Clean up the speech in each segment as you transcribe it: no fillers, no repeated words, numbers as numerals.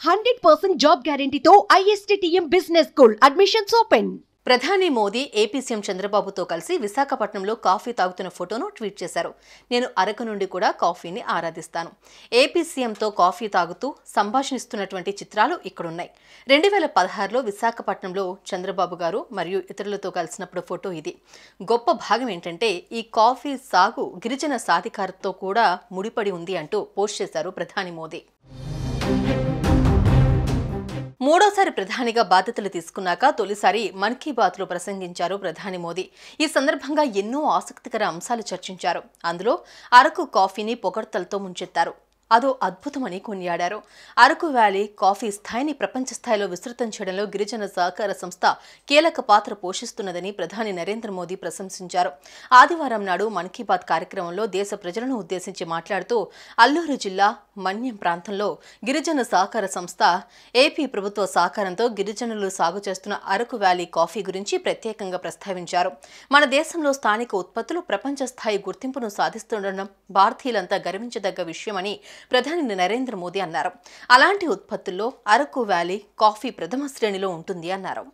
100% job గ్యారెంటీతో ISTTM business school admissions open. ప్రధాని Modi AP CM చంద్రబాబుతో కలిసి విశాఖపట్నంలో కాఫీ తాగుతున్న ఫోటోను ట్వీట్ చేశారు. నేను అరకు నుండి కూడా కాఫీని ఆరాధిస్తాను. ఏపీ సీఎంతో కాఫీ తాగుతూ సంభాషిస్తున్నటువంటి చిత్రాలు ఇక్కడున్నాయి. 2016లో విశాఖపట్నంలో చంద్రబాబు గారు మరియు ఇతరులతో కలిసినప్పుడు ఫోటో ఇది. గొప్ప భాగం ఏంటంటే ఈ కాఫీ సాగు గిరిజన సాధికారతతో కూడా ముడిపడి ఉంది అంటూ పోస్ట్ చేశారు ప్రధాని మోదీ. మూడోసారి ప్రధానిగా బాధ్యతలు తీసుకున్నాక తొలిసారి మన్ కీ బాత్లో ప్రసంగించారు ప్రధాని మోదీ. ఈ సందర్భంగా ఎన్నో ఆసక్తికర అంశాలు చర్చించారు. అందులో అరకు కాఫీని పొగడ్తలతో ముంచెత్తారు. అదో అద్భుతమని కొనియాడారు. అరకు వ్యాలీ కాఫీ స్థాయిని ప్రపంచ స్థాయిలో విస్తృతం చేయడంలో గిరిజన సహకార సంస్థ కీలక పాత్ర పోషిస్తున్నదని ప్రధాని నరేంద్ర మోదీ ప్రశంసించారు. ఆదివారం నాడు మన్ కీ బాత్ కార్యక్రమంలో దేశ ప్రజలను ఉద్దేశించి మాట్లాడుతూ అల్లూరు జిల్లా మన్యం ప్రాంతంలో గిరిజన సహకార సంస్థ ఏపీ ప్రభుత్వ సహకారంతో గిరిజనులు సాగు చేస్తున్న అరకు వ్యాలీ కాఫీ గురించి ప్రత్యేకంగా ప్రస్తావించారు. మన దేశంలో స్థానిక ఉత్పత్తులు ప్రపంచ స్థాయి గుర్తింపును సాధిస్తుండడం భారతీయులంతా గర్వించదగ్గ విషయమని ప్రధాని నరేంద్ర మోదీ అన్నారు. అలాంటి ఉత్పత్తుల్లో అరకు వ్యాలీ కాఫీ ప్రథమ శ్రేణిలో ఉంటుంది అన్నారు.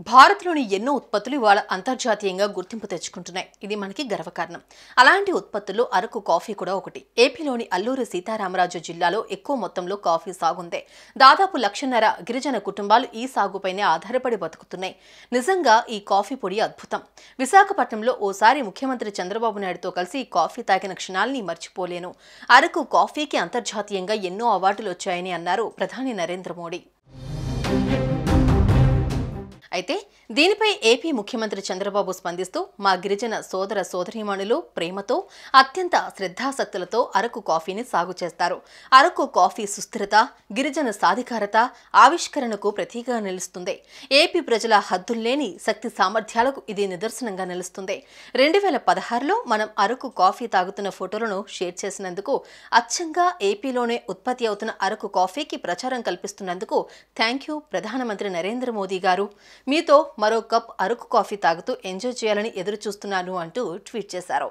భారత్లోని ఎన్నో ఉత్పత్తులు ఇవాళ అంతర్జాతీయంగా గుర్తింపు తెచ్చుకుంటున్నాయి. ఇది మనకి గర్వకారణం. అలాంటి ఉత్పత్తుల్లో అరకు కాఫీ కూడా ఒకటి. ఏపీలోని అల్లూరి సీతారామరాజు జిల్లాలో ఎక్కువ మొత్తంలో కాఫీ సాగుంది. దాదాపు 1,50,000 గిరిజన కుటుంబాలు ఈ సాగుపైనే ఆధారపడి బతుకుతున్నాయి. నిజంగా ఈ కాఫీ పొడి అద్భుతం. విశాఖపట్నంలో ఓసారి ముఖ్యమంత్రి చంద్రబాబు నాయుడుతో కలిసి కాఫీ తాగిన క్షణాల్ని మర్చిపోలేను. అరకు కాఫీకి అంతర్జాతీయంగా ఎన్నో అవార్డులు వచ్చాయని అన్నారు ప్రధాని నరేంద్ర మోడీ. అయితే దీనిపై ఏపీ ముఖ్యమంత్రి చంద్రబాబు స్పందిస్తూ మా గిరిజన సోదర సోదరీమణులు ప్రేమతో అత్యంత శ్రద్ధాసక్తులతో అరకు కాఫీని సాగు చేస్తారు. అరకు కాఫీ సుస్థిరత, గిరిజన సాధికారత, ఆవిష్కరణకు ప్రతీకగా నిలుస్తుంది. ఏపీ ప్రజల హద్దుల్లేని శక్తి సామర్థ్యాలకు ఇది నిదర్శనంగా నిలుస్తుంది. 2016లో మనం అరకు కాఫీ తాగుతున్న ఫోటోలను షేర్ చేసినందుకు, అచ్చంగా ఏపీలోనే ఉత్పత్తి అవుతున్న అరకు కాఫీకి ప్రచారం కల్పిస్తున్నందుకు థ్యాంక్ యూ ప్రధానమంత్రి నరేంద్ర మోదీ గారు. మీతో మరో కప్ అరకు కాఫీ తాగుతూ ఎంజాయ్ చేయాలని ఎదురు చూస్తున్నాను అంటూ ట్వీట్ చేశారు.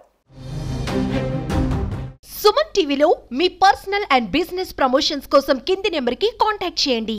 సుమన్ టీవీలో మీ పర్సనల్ అండ్ బిజినెస్ ప్రమోషన్స్ కోసం కింది నెంబర్కి కాంటాక్ట్ చేయండి.